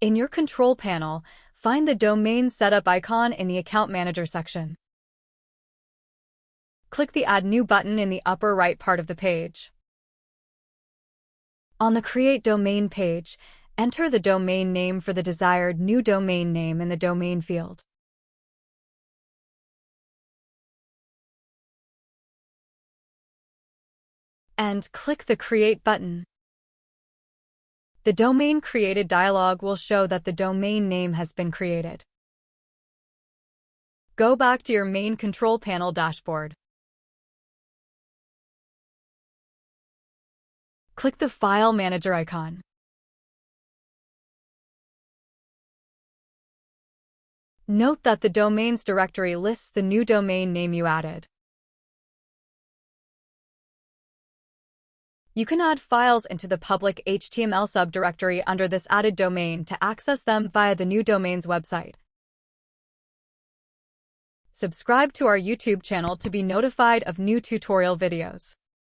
In your control panel, find the Domain Setup icon in the Account Manager section. Click the Add New button in the upper right part of the page. On the Create Domain page, enter the domain name for the desired new domain name in the Domain field. And click the Create button. The Domain Created dialog will show that the domain name has been created. Go back to your main control panel dashboard. Click the File Manager icon. Note that the Domains directory lists the new domain name you added. You can add files into the public HTML subdirectory under this added domain to access them via the new domain's website. Subscribe to our YouTube channel to be notified of new tutorial videos.